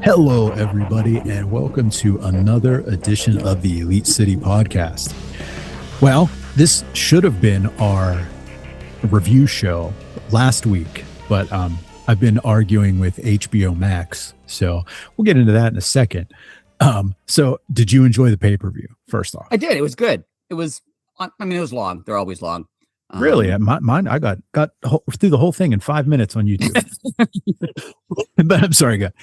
Hello, everybody, and welcome to another edition of the Elite City Podcast. Well, this should have been our review show last week, but I've been arguing with HBO Max, so we'll get into that in a second. So did you enjoy the pay-per-view, first off? I did. It was good. It was long. They're always long. Really? Mine, I got through the whole thing in 5 minutes on YouTube. But I'm sorry, guys.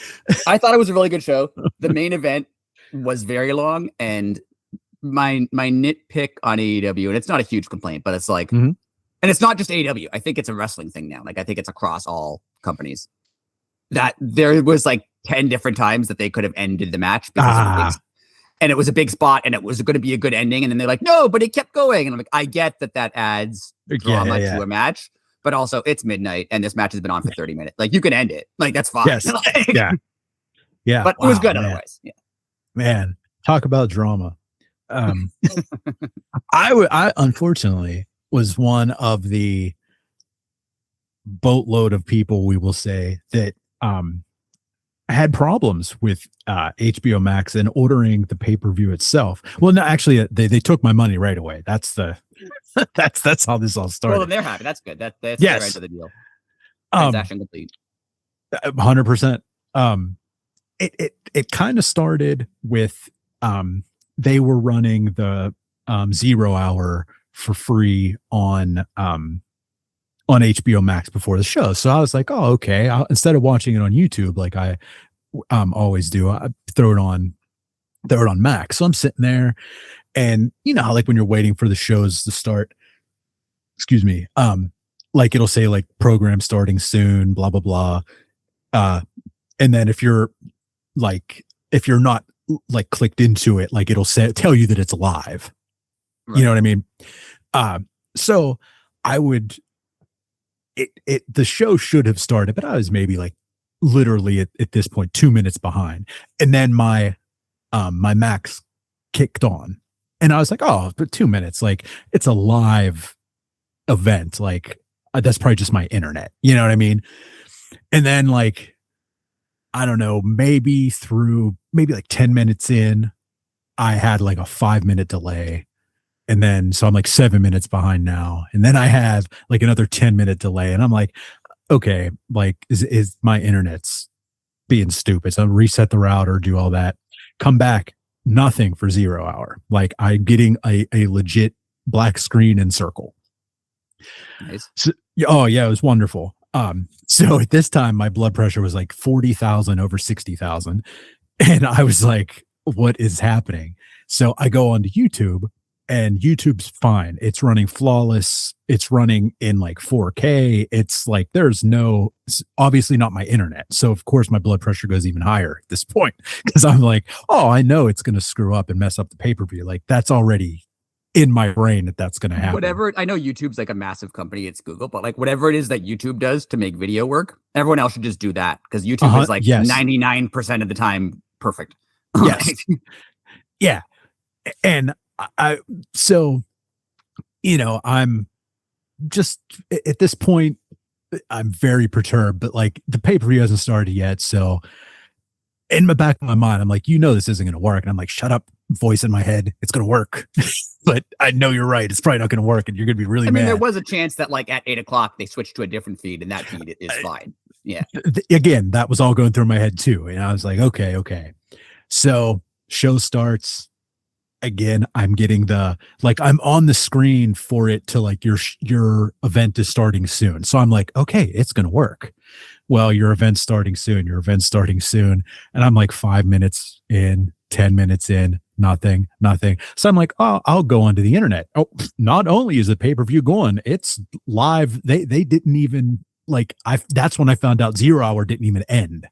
I thought it was a really good show. The main event was very long, and my nitpick on AEW, and it's not a huge complaint, but it's like, and it's not just AEW. I think it's a wrestling thing now. Like, I think it's across all companies. That there was like 10 different times that they could have ended the match because and it was a big spot, and it was going to be a good ending, and then they're like, no, but it kept going, and I'm like, I get that adds drama to a match. But also, it's midnight, and this match has been on for 30 minutes. Like, you can end it. Like, that's fine. Yes. Yeah. But it was good otherwise. Yeah. Man, talk about drama. I unfortunately was one of the boatload of people, we will say, that had problems with HBO Max and ordering the pay-per-view itself. Well, no, actually, they took my money right away. That's how this all started. Well, then they're happy. That's good. That's yes. Their end of the deal. Transaction complete. 100%. It kind of started with they were running the 0 hour for free on HBO Max before the show. So I was like, oh, okay. Instead of watching it on YouTube, like I always do, I throw it on Max. So I'm sitting there, and you know how, like, when you're waiting for the shows to start, like it'll say like program starting soon, blah, blah, blah. And then if you're not like clicked into it, like it'll tell you that it's live. Right. You know what I mean? So I would, the show should have started, but I was maybe like literally at this point 2 minutes behind. And then my Max kicked on, and I was like, oh, but 2 minutes, like it's a live event. Like that's probably just my internet. You know what I mean? And then like, I don't know, maybe like 10 minutes in, I had like a 5-minute delay. And then, so I'm like 7 minutes behind now. And then I have like another 10-minute delay. And I'm like, okay, like is my internet's being stupid. So I reset the router, do all that, come back, nothing for 0 hour. Like I'm getting a legit black screen and circle. Nice. So, oh yeah, it was wonderful. So at this time, my blood pressure was like 40,000 over 60,000. And I was like, what is happening? So I go onto YouTube, and YouTube's fine. It's running flawless. It's running in like 4K. It's like, it's obviously not my internet. So of course my blood pressure goes even higher at this point, because I'm like, oh, I know it's going to screw up and mess up the pay-per-view. Like that's already in my brain that's going to happen. Whatever. I know YouTube's like a massive company. It's Google, but like whatever it is that YouTube does to make video work, everyone else should just do that, because YouTube is like 99% of the time perfect. Yes. Yeah. And so, you know, I'm just at this point, I'm very perturbed, but like the pay-per-view hasn't started yet. So in the back of my mind, I'm like, you know, this isn't going to work. And I'm like, shut up, voice in my head. It's going to work. But I know you're right. It's probably not going to work, and you're going to be really mad. There was a chance that like at 8 o'clock, they switched to a different feed, and that feed is fine. Yeah. Again, that was all going through my head too. And I was like, okay. So show starts. Again, I'm getting I'm on the screen for it to like, your event is starting soon. So I'm like, okay, it's going to work. Well, your event's starting soon. And I'm like 5 minutes in, 10 minutes in, nothing. So I'm like, oh, I'll go onto the internet. Oh, not only is the pay-per-view going, it's live. They didn't even that's when I found out 0 hour didn't even end.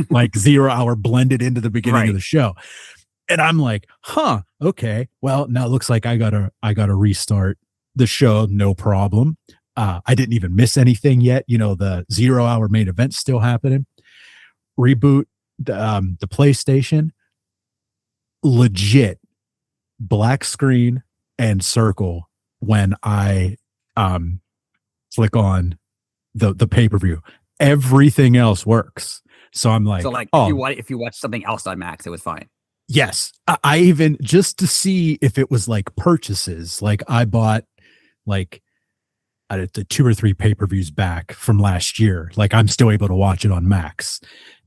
Like 0 hour blended into the beginning of the show. And I'm like, huh, okay. Well, now it looks like I gotta restart the show. No problem. I didn't even miss anything yet. You know, the 0 hour main event's still happening. Reboot the PlayStation. Legit black screen and circle when I click on the pay-per-view. Everything else works. So I'm like, So like oh, if you watch something else on Max, it was fine. yes. I even, just to see if it was like purchases, like I bought like the 2 or 3 pay-per-views back from last year. Like I'm still able to watch it on Max.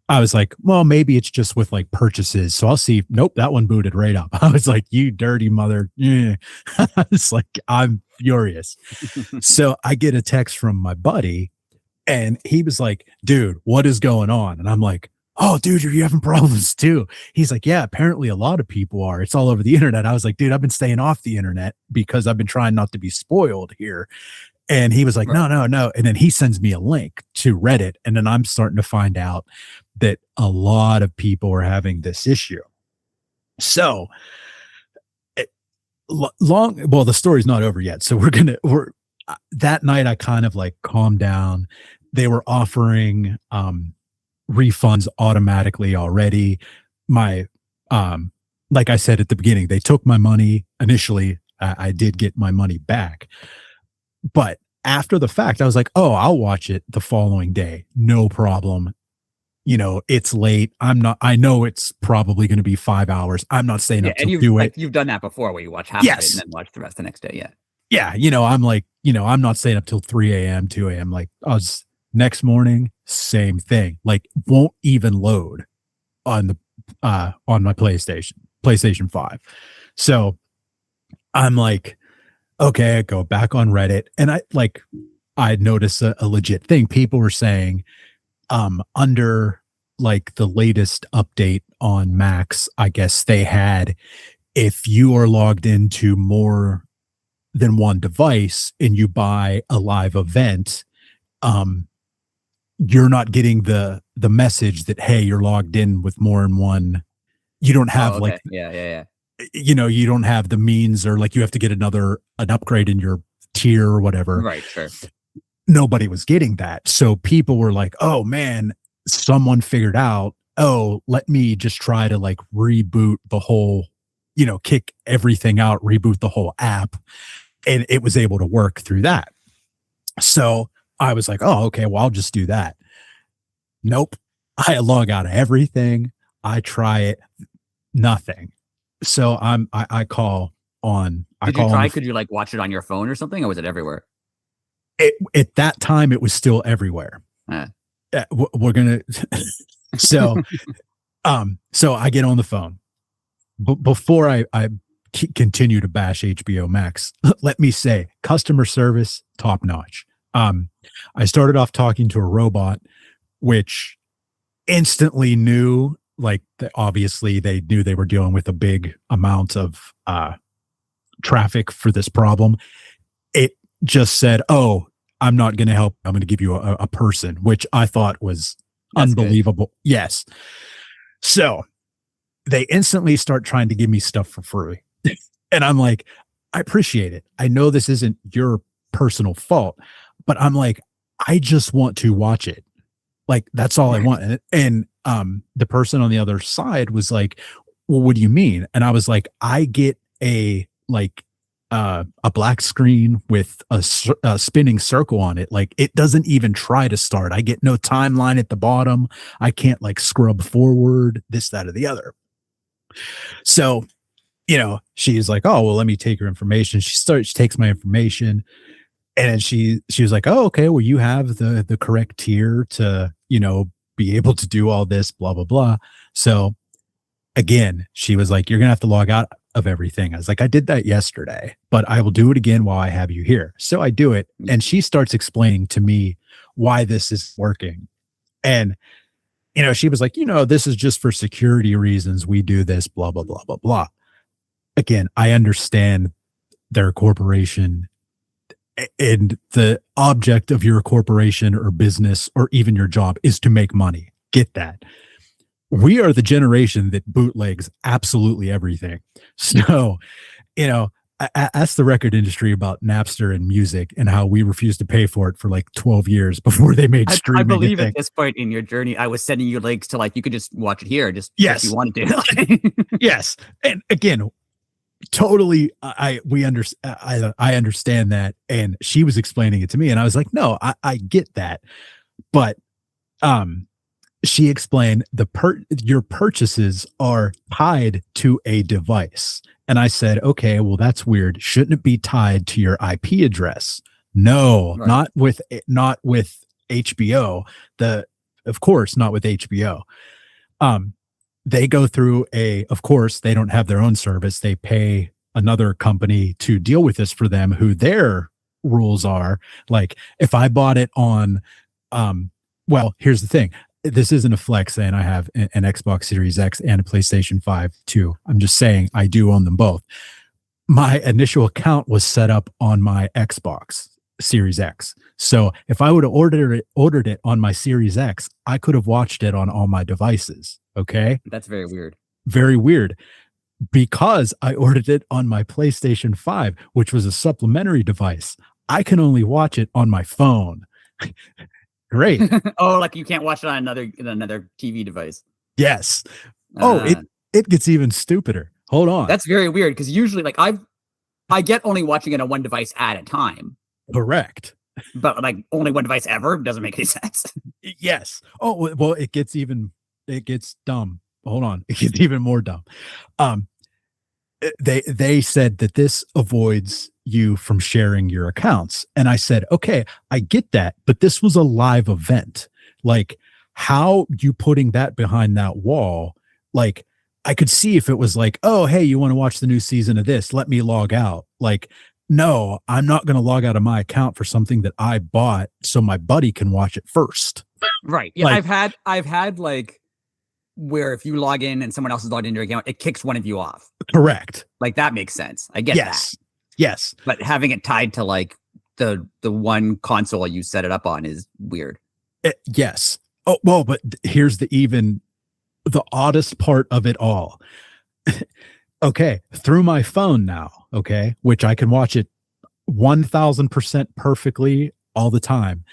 I was like, well, maybe it's just with like purchases. So I'll see. Nope, that one booted right up. I was like, you dirty mother. Yeah. It's like, I'm furious. So I get a text from my buddy and he was like, dude, what is going on? And I'm like, oh, dude, are you having problems too? He's like, yeah, apparently a lot of people are. It's all over the internet. I was like, dude, I've been staying off the internet because I've been trying not to be spoiled here. And he was like, no. And then he sends me a link to Reddit. And then I'm starting to find out that a lot of people are having this issue. So the story's not over yet. So that night I kind of like calmed down. They were offering refunds automatically already. My like I said at the beginning, they took my money initially. I did get my money back, but after the fact I was like, oh, I'll watch it the following day, no problem. You know, it's late. I know it's probably going to be 5 hours. I'm not staying up to do it. You've done that before where you watch half of it and then watch the rest the next day. Yeah. Yeah. You know, I'm like, I'm not staying up till 3 a.m., 2 a.m. Like next morning, same thing. Like won't even load on the on my PlayStation 5. So I'm like, okay, I go back on Reddit and I noticed a legit thing. People were saying under like the latest update on Max, I guess they had, if you are logged into more than one device and you buy a live event, you're not getting the message that, hey, you're logged in with more than one. You don't have you don't have the means, or like you have to get an upgrade in your tier or whatever. Right. Sure. Nobody was getting that. So people were like, oh man, someone figured out, oh, let me just try to like reboot the whole, kick everything out, reboot the whole app. And it was able to work through that. So I was like, oh, okay, well, I'll just do that. Nope. I log out of everything. I try it. Nothing. So I call on. Could you like watch it on your phone or something, or was it everywhere? At that time, it was still everywhere. We're gonna. So I get on the phone. Before I continue to bash HBO Max, let me say customer service top notch. I started off talking to a robot, which instantly knew, like, obviously they knew they were dealing with a big amount of traffic for this problem. It just said, oh, I'm not going to help. I'm going to give you a person, which I thought was unbelievable. Good. Yes. So they instantly start trying to give me stuff for free. And I'm like, I appreciate it. I know this isn't your personal fault, but I'm like, I just want to watch it. Like, that's all I want. And the person on the other side was like, well, what do you mean? And I was like, I get a black screen with a spinning circle on it. Like, it doesn't even try to start. I get no timeline at the bottom. I can't like scrub forward, this, that, or the other. So, she's like, oh, well, let me take your information. She takes my information, and she was like, oh, okay, well, you have the correct tier to, be able to do all this, blah, blah, blah. So again, she was like, you're going to have to log out of everything. I was like, I did that yesterday, but I will do it again while I have you here. So I do it. And she starts explaining to me why this is working. And, she was like, this is just for security reasons. We do this, blah, blah, blah, blah, blah. Again, I understand they're a corporation, and the object of your corporation or business or even your job is to make money. Get that. We are the generation that bootlegs absolutely everything. So, I asked the record industry about Napster and music and how we refused to pay for it for like 12 years before they made streaming. I believe at this point in your journey, I was sending you links to like, you could just watch it here, just yes, if you wanted to. Yes. And again, totally. I understand that, and she was explaining it to me, and I was like, no, I get that, but she explained your purchases are tied to a device, and I said, okay, well that's weird. Shouldn't it be tied to your IP address? No, Right. not with HBO. Of course, not with HBO. They go through of course, they don't have their own service. They pay another company to deal with this for them, who their rules are like, if I bought it on, well, here's the thing. This isn't a flex saying I have an Xbox Series X and a PlayStation 5 too. I'm just saying I do own them both. My initial account was set up on my Xbox Series X. So if I would have ordered it on my Series X, I could have watched it on all my devices. Okay. That's very weird. Very weird. Because I ordered it on my PlayStation 5, which was a supplementary device, I can only watch it on my phone. Great. Oh, like you can't watch it on another TV device. Yes. It gets even stupider. Hold on. That's very weird, because usually like I get only watching it on one device at a time. Correct. But like only one device ever doesn't make any sense. Yes. Oh, well, it gets dumb. Hold on. It gets even more dumb. They said that this avoids you from sharing your accounts. And I said, okay, I get that, but this was a live event. Like, how you putting that behind that wall? Like, I could see if it was like, oh, hey, you want to watch the new season of this? Let me log out. Like, no, I'm not going to log out of my account for something that I bought so my buddy can watch it first. Right. Yeah. Like, I've had like where if you log in and someone else is logged into your account, it kicks one of you off. Correct. Like that makes sense. I get that. Yes. But having it tied to like the one console you set it up on is weird. Yes. Oh, well, but here's the oddest part of it all. Okay, through my phone now, okay, which I can watch it 1000% perfectly all the time.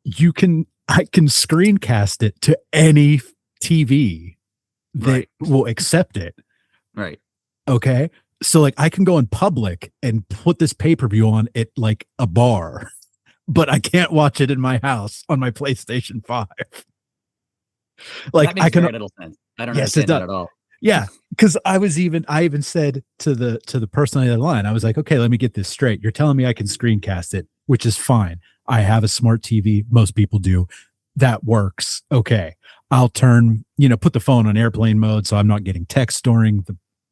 I can screencast it to any TV that will accept it. Right. Okay. So like I can go in public and put this pay-per-view on at like a bar, but I can't watch it in my house on my PlayStation 5. Like that makes I can very little sense. I don't understand that at all. Yeah, because I even said to the person on the other line, I was like, okay, let me get this straight. You're telling me I can screencast it, which is fine. I have a smart TV. Most people do. That works. Okay. I'll put the phone on airplane mode so I'm not getting text during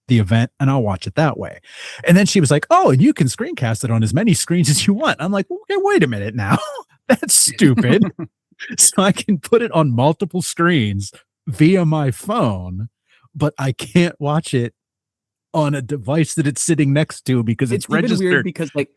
the event, and I'll watch it that way. And then she was like, oh, and you can screencast it on as many screens as you want. I'm like, okay, wait a minute now. That's stupid. So I can put it on multiple screens via my phone, but I can't watch it on a device that it's sitting next to because it's registered. Weird because like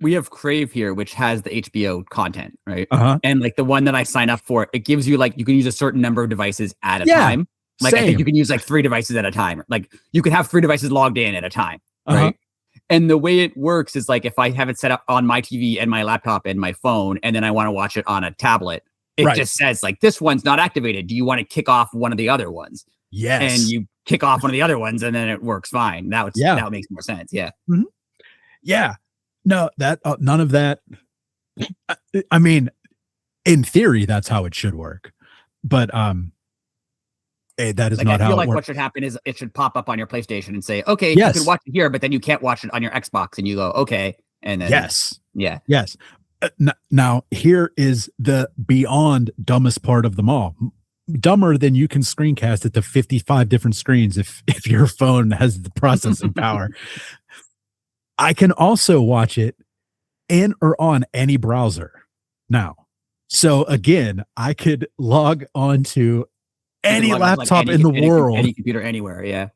we have Crave here, which has the HBO content, right? Uh-huh. And like the one that I sign up for, it gives you like you can use a certain number of devices at a time. Like same. I think you can use like 3 devices at a time. Like you can have 3 devices logged in at a time, right? Uh-huh. And the way it works is like if I have it set up on my TV and my laptop and my phone, and then I want to watch it on a tablet, it just says like this one's not activated. Do you want to kick off one of the other ones? Yes. And you kick off one of the other ones and then it works fine. That makes more sense. Yeah. Mm-hmm. Yeah. No, that none of that. I mean, in theory, that's how it should work. But that is not how it works. What should happen is it should pop up on your PlayStation and say, okay, you can watch it here, but then you can't watch it on your Xbox. And you go, okay. And then yes. Now here is the beyond dumbest part of them all. Dumber than you can screencast it to 55 different screens if your phone has the processing power. I can also watch it in or on any browser now. So again, I could log on to any laptop in the world, any computer anywhere, yeah,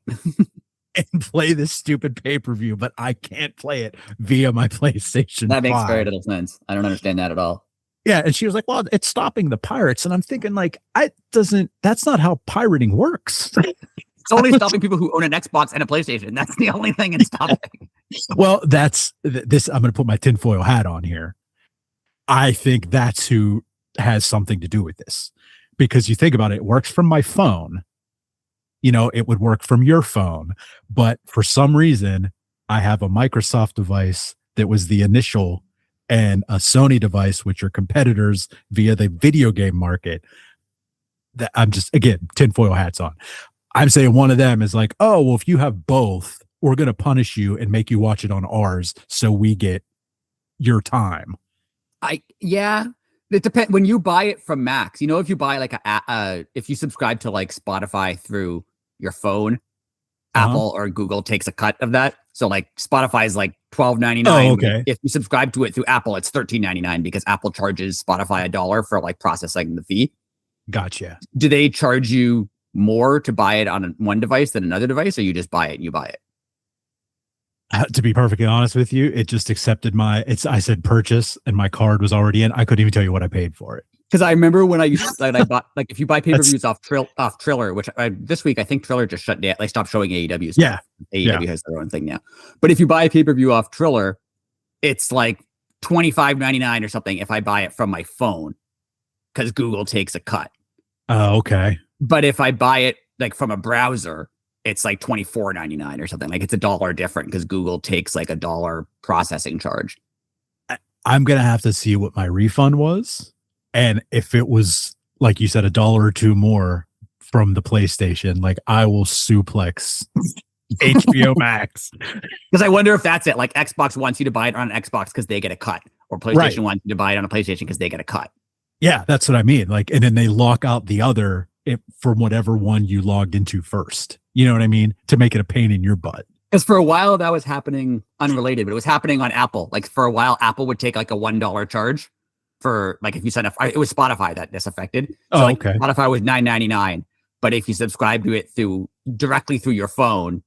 and play this stupid pay-per-view, but I can't play it via my PlayStation. That makes 5. very little sense. I don't understand that at all. Yeah, and she was like, well, it's stopping the pirates. And I'm thinking like, that's not how pirating works. It's only stopping people who own an Xbox and a PlayStation. That's the only thing it's stopping. Well, that's this. I'm going to put my tinfoil hat on here. I think that's who has something to do with this. Because you think about it, it works from my phone. it would work from your phone. But for some reason, I have a Microsoft device that was the initial and a Sony device, which are competitors via the video game market. That I'm just, again, tinfoil hats on. I'm saying one of them is like, oh, well, if you have both, we're going to punish you and make you watch it on ours so we get your time. It depends. When you buy it from Max, if you buy like if you subscribe to like Spotify through your phone, Apple or Google takes a cut of that. So like Spotify is like $12.99. Oh, okay. If you subscribe to it through Apple, it's $13.99 because Apple charges Spotify $1 for like processing the fee. Gotcha. Do they charge you more to buy it on one device than another device, or you just buy it and you buy it? To be perfectly honest with you, it just accepted I said purchase and my card was already in. I couldn't even tell you what I paid for it. Because I remember when I bought, like, if you buy pay-per-views off Triller, which this week, I think Triller just shut down. They stopped showing AEW stuff. Yeah. AEW has their own thing now. But if you buy a pay-per-view off Triller, it's like $25.99 or something if I buy it from my phone, because Google takes a cut. Oh, okay. But if I buy it like from a browser, it's like $24.99 or something. Like it's $1 different because Google takes like $1 processing charge. I'm going to have to see what my refund was. And if it was, like you said, $1 or $2 more from the PlayStation, like I will suplex HBO Max. Because I wonder if that's it. Like Xbox wants you to buy it on an Xbox because they get a cut, or PlayStation wants you to buy it on a PlayStation because they get a cut. Yeah, that's what I mean. Like, and then they lock out the other from whatever one you logged into first. You know what I mean? To make it a pain in your butt. Because for a while that was happening unrelated, but it was happening on Apple. Like for a while, Apple would take like a $1 charge for like if you sign up. It was Spotify that this affected. So okay. Spotify was $9.99, but if you subscribe to it directly through your phone,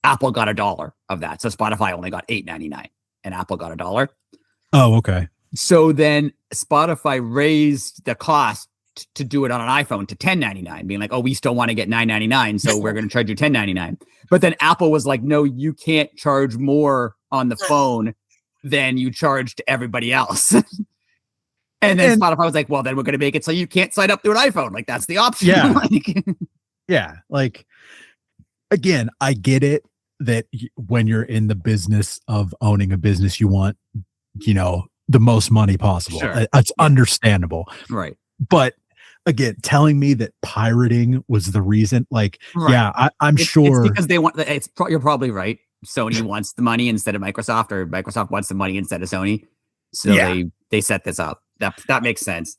Apple got $1 of that. So Spotify only got $8.99, and Apple got $1. Oh, okay. So then Spotify raised the cost to do it on an iPhone to $10.99, being like, oh, we still want to get $9.99, so we're going to charge you $10.99. But then Apple was like, no, you can't charge more on the phone than you charge to everybody else. And then Spotify was like, well, then we're going to make it so you can't sign up through an iPhone. Like, that's the option. Yeah. Yeah. Like, again, I get it that when you're in the business of owning a business, you want, the most money possible. Sure. It's understandable. Right. But again, telling me that pirating was the reason, like, right. Yeah, I'm sure. It's because they want, you're probably right. Sony wants the money instead of Microsoft, or Microsoft wants the money instead of Sony. So they set this up. That makes sense.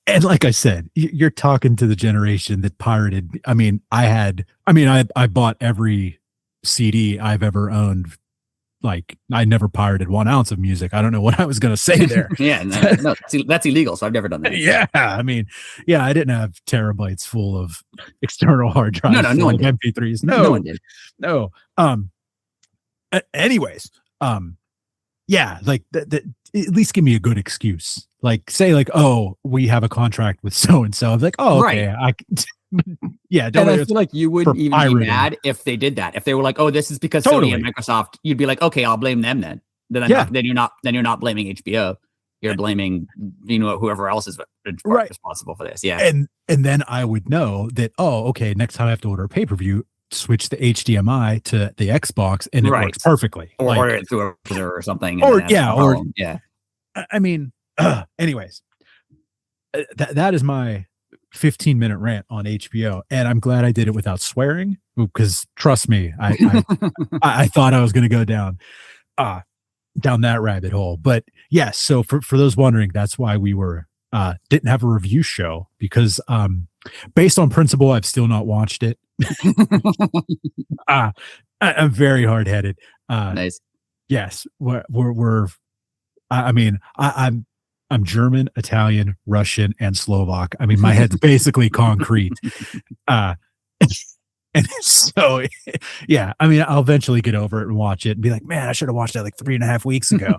And like I said, you're talking to the generation that pirated. I mean, I bought every CD I've ever owned. Like, I never pirated 1 ounce of music. I don't know what I was going to say there. Yeah, no, that's illegal. So I've never done that. Yeah, I mean, I didn't have terabytes full of external hard drives. No one did. MP3s. No one did. No. Anyways, yeah, like at least give me a good excuse. Like, say, like, oh, we have a contract with so and so. I'm like, oh, okay, right. Yeah, and I feel like you wouldn't even be mad if they did that. If they were like, "Oh, this is because Sony and Microsoft," you'd be like, "Okay, I'll blame them then." Then you're not blaming HBO. You're blaming whoever else is responsible for this. Yeah, and then I would know that. Oh, okay, next time I have to order a pay-per-view, switch the HDMI to the Xbox, and it works perfectly. Or order it through a browser or something. I mean, anyways, that is my 15-minute rant on HBO, and I'm glad I did it without swearing, because trust me, I thought I was going to go down that rabbit hole. But yes, so for those wondering, that's why we were didn't have a review show, because based on principle, I've still not watched it. I'm very hard-headed. Nice. Yes, I'm German, Italian, Russian, and Slovak. I mean, my head's basically concrete. And so, yeah, I mean, I'll eventually get over it and watch it and be like, man, I should have watched that like 3.5 weeks ago.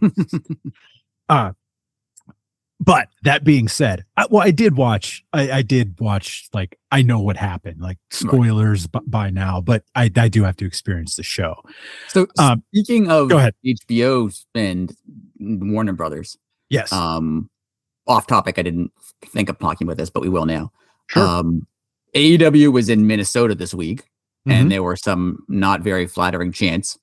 But that being said, I did watch, like, I know what happened, like spoilers by now, but I do have to experience the show. So speaking of go ahead. HBO and Warner Brothers. Yes. Off topic. I didn't think of talking about this, but we will now. Sure. AEW was in Minnesota this week, Mhm. and there were some not very flattering chants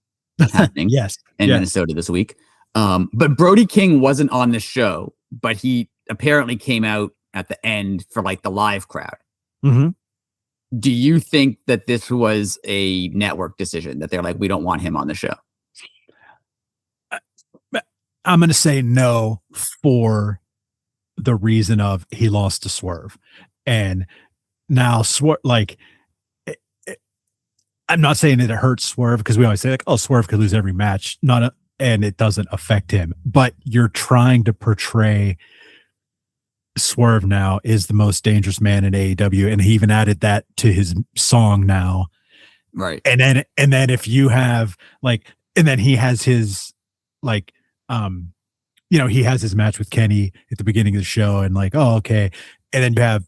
happening Yes. in Yes. Minnesota this week. But Brody King wasn't on the show, but he apparently came out at the end for like the live crowd. hmm Do you think that this was a network decision that they're like, we don't want him on the show? I'm going to say no for the reason of he lost to Swerve. And now Swerve, like, I'm not saying that it hurts Swerve because we always say like, oh, Swerve could lose every match, and it doesn't affect him. But you're trying to portray Swerve now is the most dangerous man in AEW, and he even added that to his song now. Right. And then if you have like, and then he has his like, he has his match with Kenny at the beginning of the show, and like, oh, okay, and then you have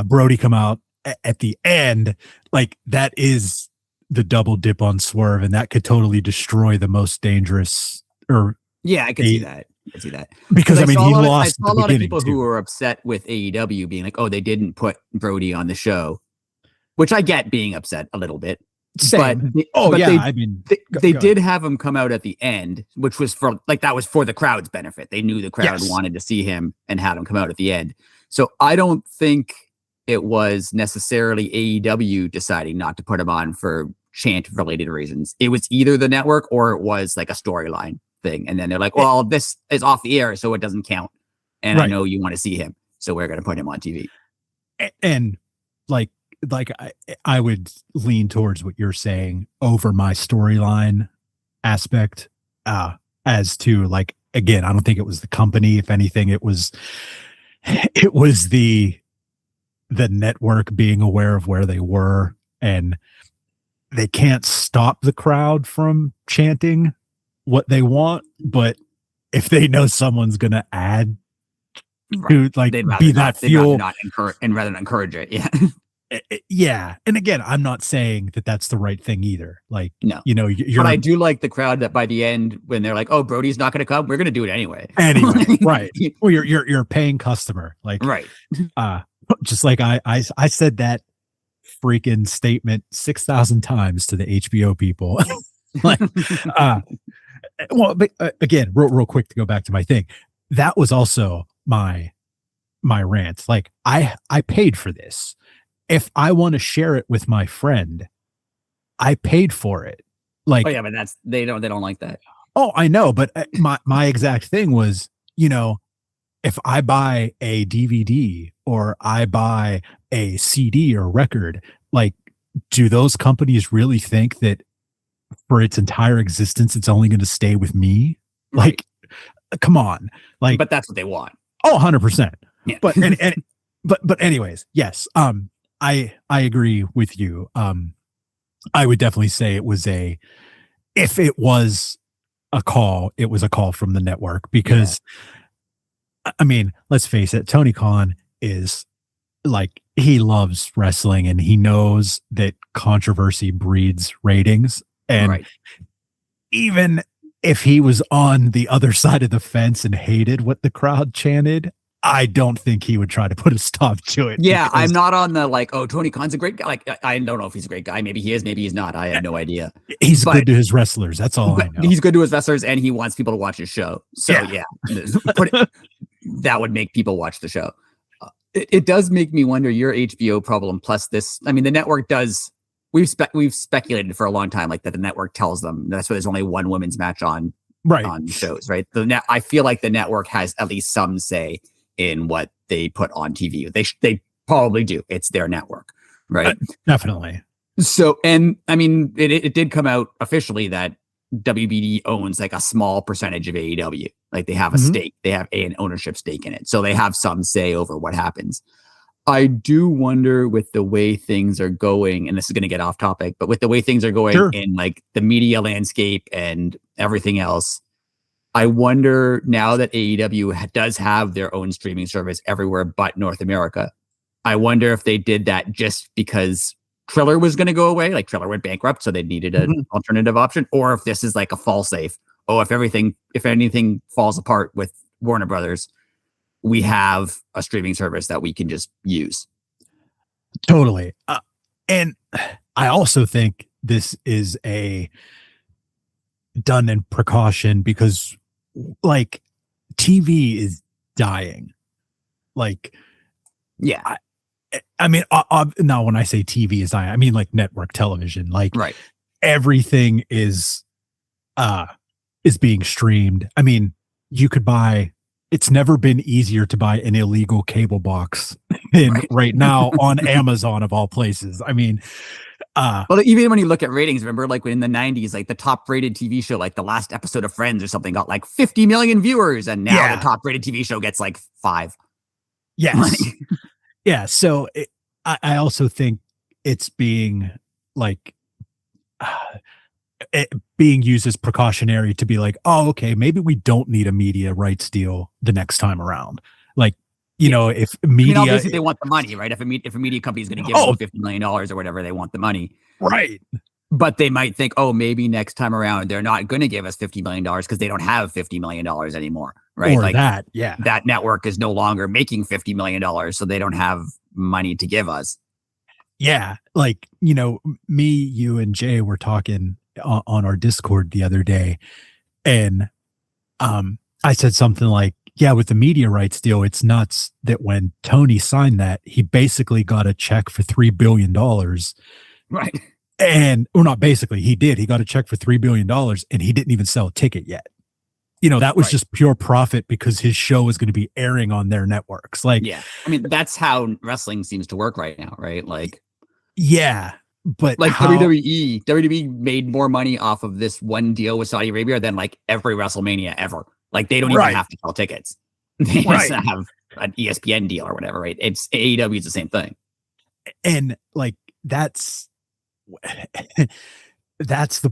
Brody come out at the end. Like, that is the double dip on Swerve, and that could totally destroy the most dangerous. Or yeah, I can see that. I see that because I mean, he lost. I saw a lot of people who were upset with AEW being like, "Oh, they didn't put Brody on the show," which I get being upset a little bit. Same. They did have him come out at the end, which was that was for the crowd's benefit. They knew the crowd wanted to see him and had him come out at the end. So I don't think it was necessarily AEW deciding not to put him on for chant related reasons. It was either the network or it was like a storyline thing. And then they're like, well, this is off the air, so it doesn't count. And I know you want to see him, so we're going to put him on TV. And like I would lean towards what you're saying over my storyline aspect, as to like, again, I don't think it was the company. If anything, it was the network being aware of where they were, and they can't stop the crowd from chanting what they want. But if they know someone's going to add to like be that fuel, and rather than encourage it. Yeah. Yeah. And again, I'm not saying that that's the right thing either. Like, no, but I do like the crowd that by the end, when they're like, oh, Brody's not going to come, we're going to do it anyway. Right. Well, you're a paying customer. Like, right. Just like I said that freaking statement 6,000 times to the HBO people. Like, well, but again, real quick to go back to my thing. That was also my rant. Like, I paid for this. If I want to share it with my friend, I paid for it. Like, oh yeah, but they don't like that. Oh, I know, but my exact thing was, if I buy a DVD or I buy a CD or record, like, do those companies really think that for its entire existence it's only going to stay with me? Right. Like, come on. Like, but that's what they want. Oh, 100%. Yeah. But but anyways, yes. I agree with you. I would definitely say if it was a call, it was a call from the network, because I mean, let's face it, Tony Khan is like, he loves wrestling and he knows that controversy breeds ratings. And even if he was on the other side of the fence and hated what the crowd chanted, I don't think he would try to put a stop to it. Yeah, I'm not on the like, oh, Tony Khan's a great guy. Like, I don't know if he's a great guy. Maybe he is, maybe he's not. I have no idea. He's good to his wrestlers. That's all I know. He's good to his wrestlers, and he wants people to watch his show. So that would make people watch the show. It does make me wonder your HBO problem plus this. I mean, the network does. We've speculated for a long time, like, that the network tells them that's why there's only one women's match on shows, right? I feel like the network has at least some say in what they put on TV. They probably do. It's their network, right? Definitely. So, and I mean, it did come out officially that WBD owns like a small percentage of AEW. Like, they have a stake. They have an ownership stake in it. So they have some say over what happens. I do wonder, with the way things are going, and this is going to get off topic, but with the way things are going in like the media landscape and everything else, I wonder, now that AEW does have their own streaming service everywhere but North America, I wonder if they did that just because Triller was going to go away. Like, Triller went bankrupt, so they needed an alternative option, or if this is like a fall safe. Oh, if anything falls apart with Warner Brothers, we have a streaming service that we can just use. Totally. And I also think this is a done in precaution because like TV is dying. Like, Yeah. I mean, now when I say TV is dying, I mean like network television, like Right. everything is being streamed. I mean, you could buy, it's never been easier to buy an illegal cable box than right now on Amazon of all places. I mean, well, even when you look at ratings, remember like in the 90s, like the top rated TV show, like the last episode of Friends or something got like 50 million viewers. And now the top rated TV show gets like 5. Yes. Yeah. So I also think it's being like, being used as precautionary to be like, oh, okay, maybe we don't need a media rights deal the next time around. Like, you know, if media, obviously they want the money, right? If a media company is going to give them $50 million or whatever, they want the money. Right. But they might think, oh, maybe next time around, they're not going to give us $50 million because they don't have $50 million anymore. Right. Or like that. Yeah. That network is no longer making $50 million. So they don't have money to give us. Yeah. Like, you know, me, you and Jay were talking on our Discord the other day. And I said something like, yeah, with the media rights deal, it's nuts that when Tony signed that, he basically got a check for $3 billion. Right. And, or not basically, he did. He got a check for $3 billion and he didn't even sell a ticket yet. You know, that was just pure profit because his show was going to be airing on their networks. Like, yeah, I mean, that's how wrestling seems to work right now, right? Like, yeah, but like WWE made more money off of this one deal with Saudi Arabia than like every WrestleMania ever. Like, they don't even have to sell tickets. They just have an ESPN deal or whatever, right? It's AEW is the same thing. And like, that's the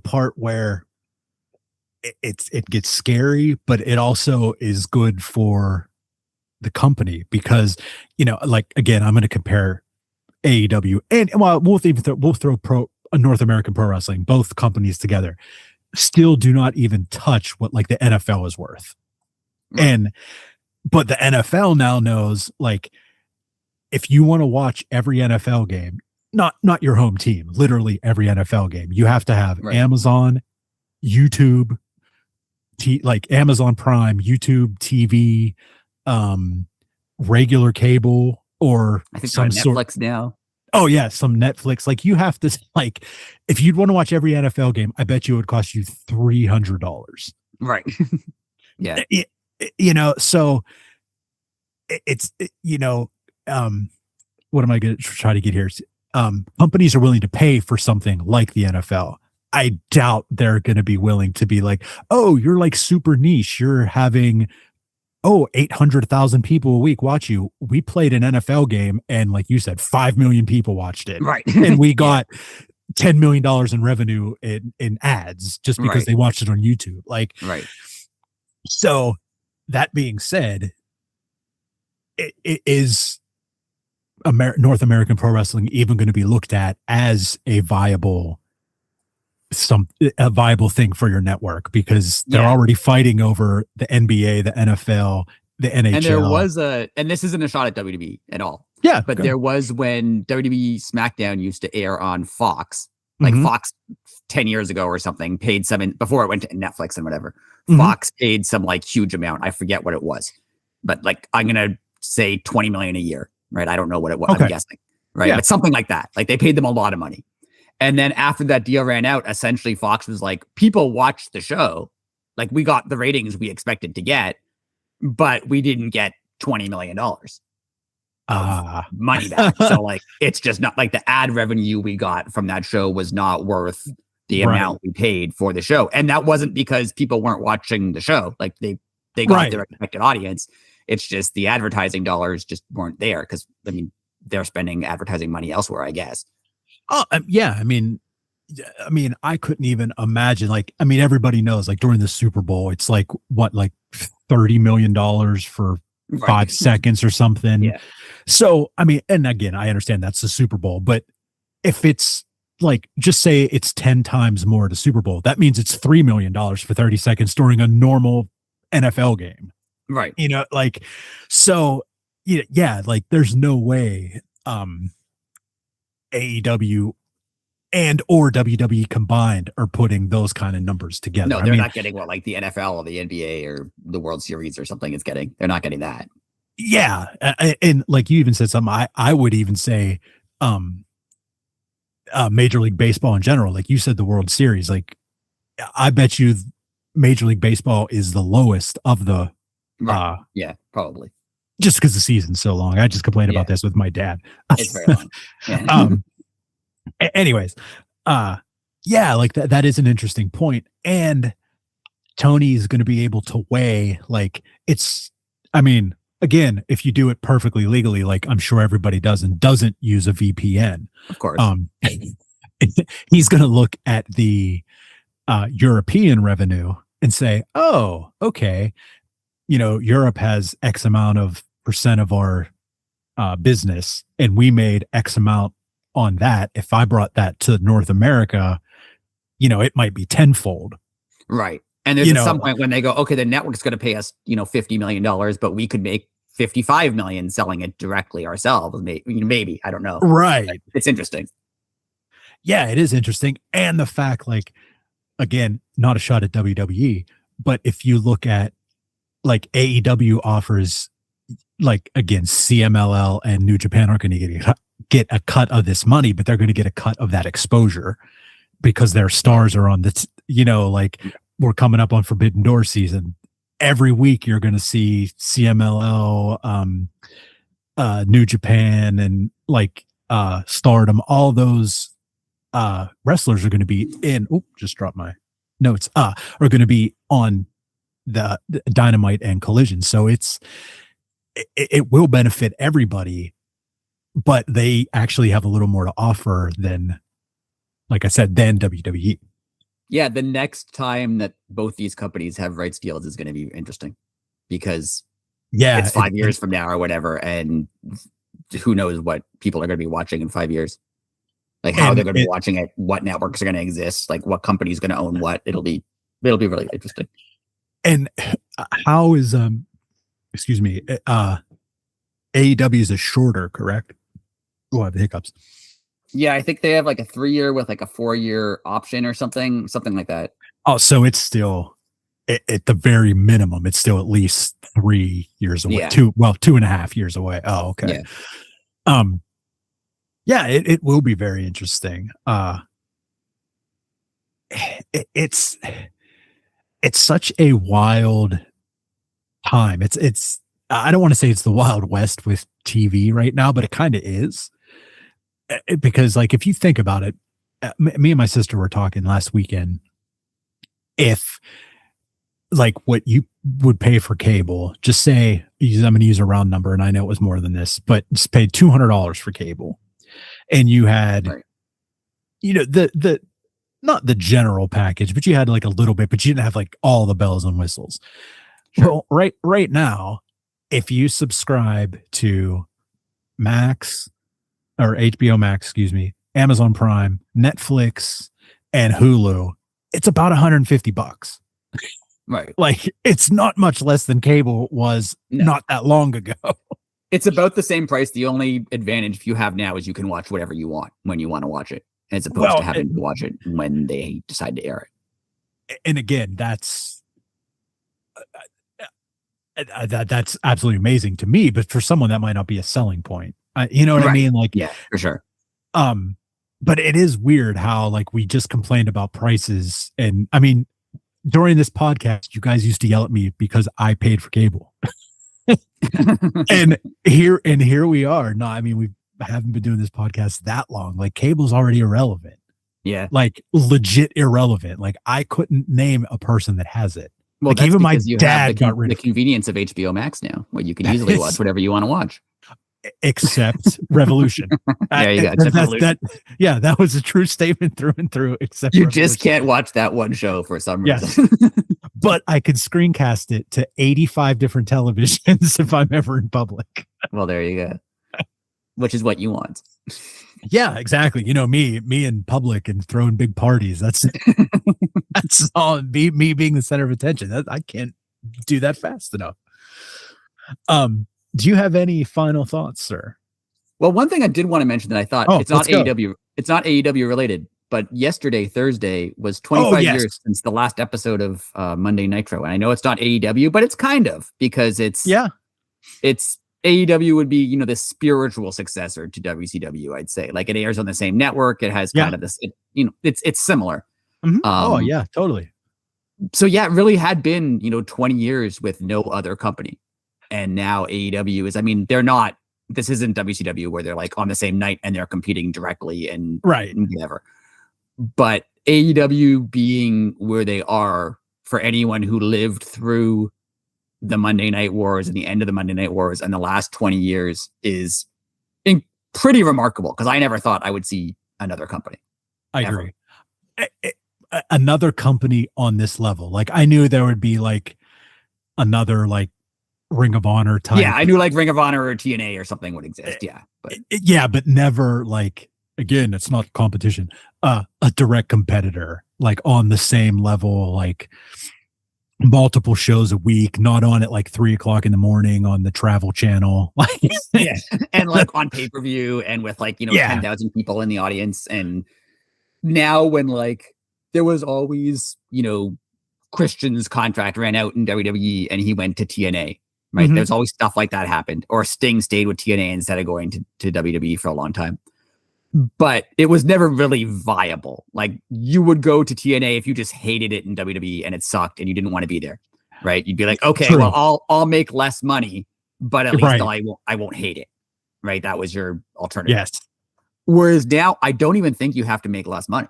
part where it gets scary, but it also is good for the company because, you know, like, again, I'm going to compare AEW and well, we'll throw North American Pro Wrestling, both companies together, still do not even touch what like the NFL is worth. Right. But the NFL now knows, like, if you want to watch every NFL game, not your home team, literally every NFL game, you have to have Amazon, YouTube, like Amazon Prime, YouTube TV, regular cable, or I think some Netflix now. Oh yeah, some Netflix. Like, you have to, like, if you'd want to watch every NFL game, I bet you it would cost you $300. Right. Yeah. You know, so you know, what am I going to try to get here? Companies are willing to pay for something like the NFL. I doubt they're going to be willing to be like, oh, you're like super niche. You're having, 800,000 people a week watch you. We played an NFL game and, like you said, 5 million people watched it. Right. And we got $10 million in revenue in ads just because they watched it on YouTube. Like, so that being said, it is North American Pro Wrestling even going to be looked at as a viable thing for your network because they're already fighting over the NBA, the NFL, the NHL. And there was and this isn't a shot at WWE at all. Yeah. But there was when WWE SmackDown used to air on Fox, like Fox 10 years ago or something, paid some before it went to Netflix and whatever. Fox paid some like huge amount. I forget what it was, but like, I'm going to say 20 million a year, right? I don't know what it was. I'm guessing, right? But something like that. Like, they paid them a lot of money. And then after that deal ran out, essentially Fox was like, people watched the show. Like, we got the ratings we expected to get, but we didn't get $20 million of money back. So like, it's just not like the ad revenue we got from that show was not worth the amount we paid for the show. And that wasn't because people weren't watching the show. Like, they got their expected audience. It's just the advertising dollars just weren't there because, I mean, they're spending advertising money elsewhere, I guess. Oh, yeah. I mean, I couldn't even imagine, like, I mean, everybody knows, like, during the Super Bowl, it's like, what, like $30 million for 5 seconds or something. Yeah. So, I mean, and again, I understand that's the Super Bowl, but if it's like, just say it's 10 times more to Super Bowl, that means it's $3 million for 30 seconds during a normal NFL game. Right. You know, like, so, yeah, like, there's no way, AEW and or WWE combined are putting those kind of numbers together. No, they're not getting what like the NFL or the NBA or the World Series or something is getting. They're not getting that. Yeah, and like you even said something, I would even say Major League Baseball in general. Like you said, the World Series. Like I bet you Major League Baseball is the lowest of the. Right. Yeah, probably. Just because the season's so long. I just complained about this with my dad. It's very long. Yeah. Anyways, yeah, like that is an interesting point. And Tony is going to be able to weigh, like, it's, I mean, again, if you do it perfectly legally, like I'm sure everybody does and doesn't use a VPN, of course, he's going to look at the European revenue and say, oh, okay, you know, Europe has X amount of % of our business, and we made X amount on that. If I brought that to North America, you know, it might be tenfold. Right. And there's some point when they go, okay, the network's going to pay us, you know, $50 million, but we could make 55 million selling it directly ourselves. Maybe, I don't know. Right. It's interesting. Yeah, it is interesting. And the fact, like, again, not a shot at WWE, but if you look at like AEW offers, like, again, CMLL and New Japan aren't going to get a cut of this money, but they're going to get a cut of that exposure because their stars are on the, you know, like we're coming up on Forbidden Door season. Every week you're going to see CMLL, New Japan, and like Stardom. All those wrestlers are going to be in. Oh, just dropped my notes. Are going to be on the Dynamite and Collision. So it will benefit everybody, but they actually have a little more to offer than, like I said, than WWE. Yeah, the next time that both these companies have rights deals is going to be interesting because it's 5 years from now or whatever, and who knows what people are going to be watching in 5 years, like how they're going to be watching it, what networks are going to exist, like what company is going to own what. It'll be really interesting. And how is excuse me, AEW is a shorter, correct? Oh, I have the hiccups. Yeah, I think they have like a 3-year with like a 4-year option or something like that. Oh, so it's still at the very minimum, it's still at least 3 years away. Yeah. 2.5 years away. Oh, okay. Yeah. Yeah, it will be very interesting. It's such a wild time. It's I don't want to say it's the Wild West with TV right now, but it kind of is. Because, like, if you think about it, me and my sister were talking last weekend. If, like, what you would pay for cable, just say, I'm going to use a round number, and I know it was more than this, but just paid $200 for cable, and you had, you know, the not the general package, but you had like a little bit, but you didn't have like all the bells and whistles. Sure. Well, right now, if you subscribe to Max or HBO Max, excuse me, Amazon Prime, Netflix, and Hulu, it's about $150. Right. Like, it's not much less than cable was not that long ago. It's about the same price. The only advantage you have now is you can watch whatever you want when you want to watch it, as opposed to having to watch it when they decide to air it. And again, that's absolutely amazing to me, but for someone that might not be a selling point. You know what I mean? Like, yeah, for sure. But it is weird how, like, we just complained about prices, and I mean, during this podcast, you guys used to yell at me because I paid for cable. and here we are. No, I mean, we haven't been doing this podcast that long. Like, cable's already irrelevant. Yeah. Like, legit irrelevant. Like, I couldn't name a person that has it. Well, like, even my dad got rid of the convenience of HBO Max now, where you can easily watch whatever you want to watch. Except Revolution. There you go. That was a true statement through and through. Except you Revolution. Just can't watch that one show for some reason. Yes. But I could screencast it to 85 different televisions if I'm ever in public. Well, there you go. Which is what you want. Yeah, exactly. You know, me in public and throwing big parties. That's all. Me being the center of attention. I can't do that fast enough. Do you have any final thoughts, sir? Well, one thing I did want to mention that I thought it's not AEW. It's not AEW related, but yesterday, Thursday, was 25 years since the last episode of Monday Nitro. And I know it's not AEW, but it's kind of, because it's AEW would be, you know, the spiritual successor to WCW, I'd say. Like, it airs on the same network. It has kind of this, it's similar. Mm-hmm. Totally. So yeah, it really had been, 20 years with no other company. And now AEW is, I mean, this isn't WCW where they're like on the same night and they're competing directly and whatever. But AEW being where they are, for anyone who lived through the Monday Night Wars and the end of the Monday Night Wars and the last 20 years is pretty remarkable, because I never thought I would see another company. I agree. Another company on this level. Like, I knew there would be like another like Ring of Honor type. Yeah, I knew like Ring of Honor or TNA or something would exist. Yeah. But never like, again, it's not competition, a direct competitor, like on the same level, like multiple shows a week, not on at like 3:00 in the morning on the Travel Channel. Like, yeah. And like on pay-per-view and with like, 10,000 people in the audience. And now when like there was always, Christian's contract ran out in WWE and he went to TNA, right? Mm-hmm. There's always stuff like that happened. Or Sting stayed with TNA instead of going to WWE for a long time. But it was never really viable. Like, you would go to TNA if you just hated it in WWE and it sucked and you didn't want to be there, right? You'd be like, okay, True. Well, I'll make less money, but at least I won't hate it, right? That was your alternative. Yes. Whereas now, I don't even think you have to make less money.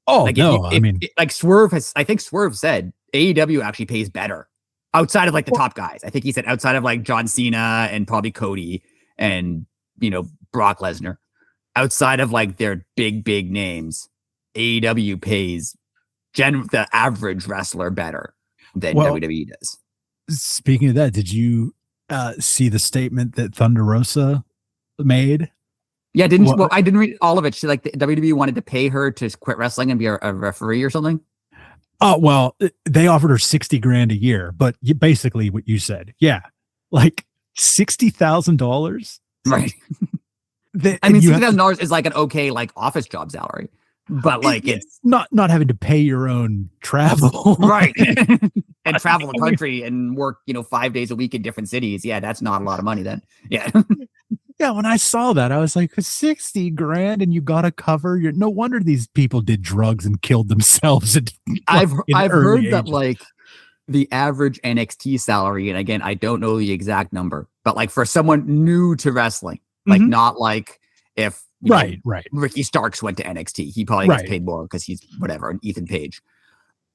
Oh, like no, like I think Swerve said AEW actually pays better outside of like the top guys. I think he said outside of like John Cena and probably Cody and, Brock Lesnar, outside of like their big names, AEW pays the average wrestler better than WWE does. Speaking of that, did you see the statement that Thunder Rosa made? Yeah, I didn't read all of it. She, like, the WWE wanted to pay her to quit wrestling and be a referee or something. Oh, well, they offered her $60,000 a year, but basically what you said. Yeah. Like $60,000. Right. $60,000 is like an okay, like, office job salary, but like it's not having to pay your own travel. Right. And travel the country and work, 5 days a week in different cities. Yeah. That's not a lot of money then. Yeah. Yeah, when I saw that, I was like, $60,000 and you got to cover your. No wonder these people did drugs and killed themselves. I've heard that like the average NXT salary, and again, I don't know the exact number, but like for someone new to wrestling, like not like if Ricky Starks went to NXT, he probably gets paid more because he's whatever, an Ethan Page.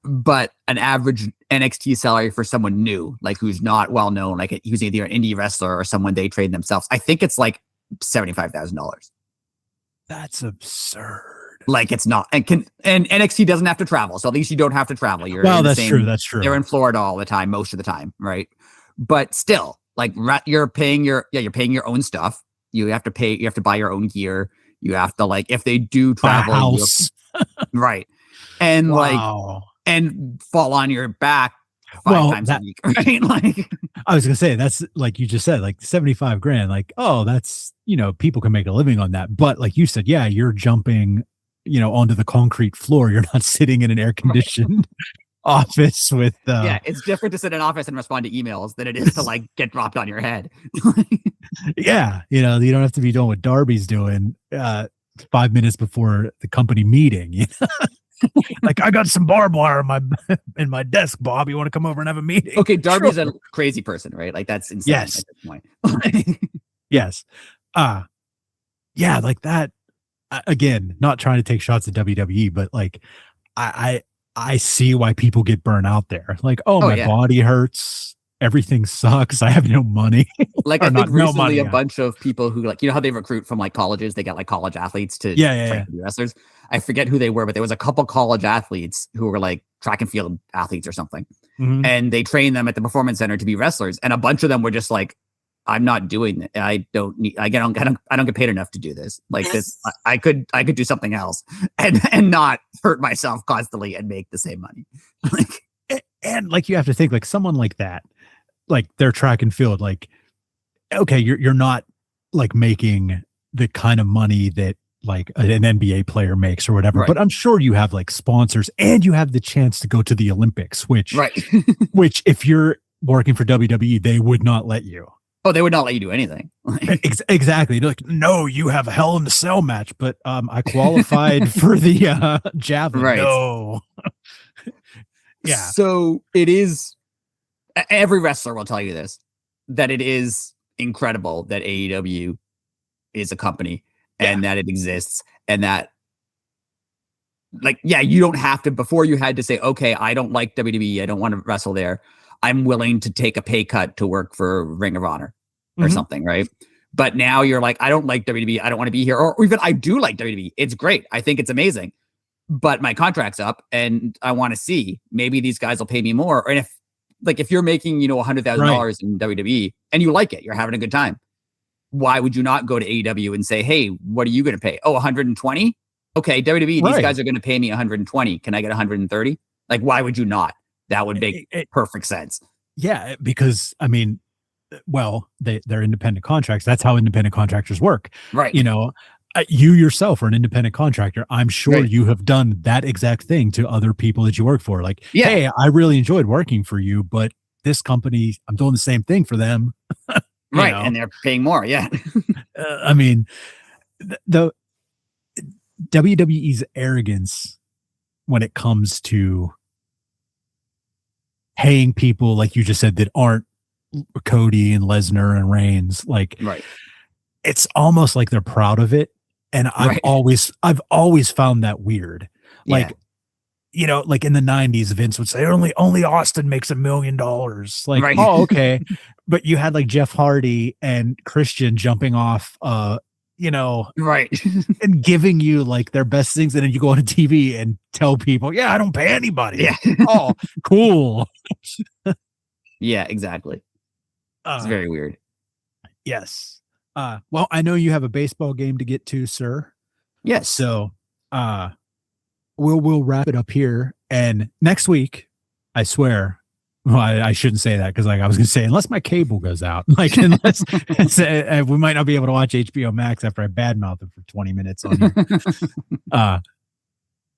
But an average NXT salary for someone new, like who's not well known, like who's either an indie wrestler or someone they train themselves, I think it's like $75,000. That's absurd. Like, it's not, and NXT doesn't have to travel, so at least you don't have to travel. That's true. That's true. They're in Florida all the time, most of the time, right? But still, like, you're paying your own stuff. You have to buy your own gear. You have to, like, if they do travel, house. Right, and and fall on your back 5 times a week, right? Like, I was gonna say, that's like you just said, like $75,000. Like, oh, that's, people can make a living on that. But like you said, yeah, you're jumping, onto the concrete floor. You're not sitting in an air conditioned office with. Yeah, it's different to sit in an office and respond to emails than it is to like get dropped on your head. Yeah, you don't have to be doing what Darby's doing 5 minutes before the company meeting. Like, I got some barbed wire in my desk, Bob. You want to come over and have a meeting? Okay, Darby's a crazy person, right? Like, that's insane at this point. Yes. Yeah, like that. Again, not trying to take shots at WWE, but like, I see why people get burnt out there. Like, my body hurts. Everything sucks. I have no money. Like, I think recently a bunch of people who, like, how they recruit from like colleges, they got like college athletes to train to be wrestlers. I forget who they were, but there was a couple college athletes who were like track and field athletes or something. Mm-hmm. And they trained them at the performance center to be wrestlers. And a bunch of them were just like, I'm not doing it. I don't get paid enough to do this. Like, this, I could do something else and not hurt myself constantly and make the same money. Like, and like, you have to think, like, someone like that, like, their track and field, like, okay, you're not like making the kind of money that like an NBA player makes or whatever. Right. But I'm sure you have like sponsors and you have the chance to go to the Olympics, which which if you're working for WWE, they would not let you. Oh, they would not let you do anything. Exactly. They're like, no, you have a Hell in the Cell match, but I qualified for the javelin. Right. No. Yeah. So it is. Every wrestler will tell you this, that it is incredible that AEW is a company and that it exists, and that, like, yeah, you don't have to. Before, you had to say, okay, I don't like WWE. I don't want to wrestle there. I'm willing to take a pay cut to work for Ring of Honor or something, right? But now you're like, I don't like WWE. I don't want to be here. Or even I do like WWE. It's great. I think it's amazing. But my contract's up and I want to see, maybe these guys will pay me more. And if you're making, $100,000 in WWE and you like it, you're having a good time, why would you not go to AEW and say, hey, what are you going to pay? Oh, 120? Okay, WWE, these guys are going to pay me 120. Can I get 130? Like, why would you not? That would make perfect sense. Yeah, because they're independent contracts. That's how independent contractors work. Right. You yourself are an independent contractor. I'm sure you have done that exact thing to other people that you work for. Like, hey, I really enjoyed working for you, but this company, I'm doing the same thing for them. Right. And they're paying more. Yeah. I mean, the WWE's arrogance when it comes to paying people, like you just said, that aren't Cody and Lesnar and Reigns, like, it's almost like they're proud of it. And I've always found that weird. Like, like in the 90s, Vince would say, only Austin makes $1 million. Like, oh, okay. But you had like Jeff Hardy and Christian jumping off, and giving you like their best things. And then you go on TV and tell people, I don't pay anybody. Yeah. Oh, cool. Yeah, exactly. It's very weird. Yes. Well, I know you have a baseball game to get to, sir. Yes. So, we'll wrap it up here. And next week, I swear, well, I shouldn't say that because, like, I was going to say, unless my cable goes out, like, unless we might not be able to watch HBO Max after I badmouth it for 20 minutes on here.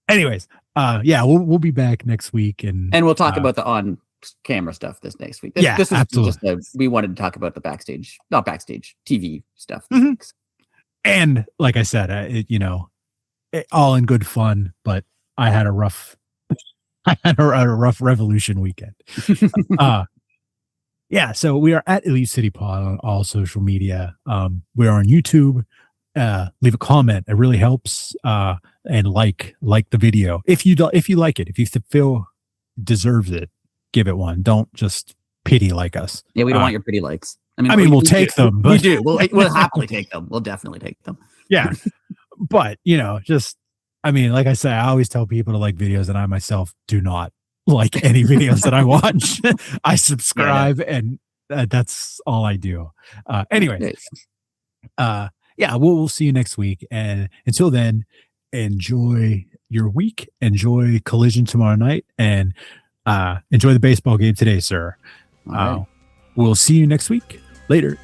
Anyways, we'll be back next week, and we'll talk about the on-camera stuff this next week. This is absolutely. We wanted to talk about the not backstage TV stuff. And like I said, all in good fun, but I had a rough Revolution weekend. So we are at Elite City Pod on all social media. We are on YouTube. Leave a comment. It really helps. And like the video. If you like it, if you feel deserves it, give it one. Don't just pity like us. Yeah, we don't want your pity likes. I mean, we'll take them. But we do. We'll happily take them. We'll definitely take them. Yeah. But, like I say, I always tell people to like videos, and I myself do not like any videos that I watch. I subscribe, and that's all I do. Anyway, we'll see you next week. And until then, enjoy your week, enjoy Collision tomorrow night, and enjoy the baseball game today, sir. We'll see you next week. Later.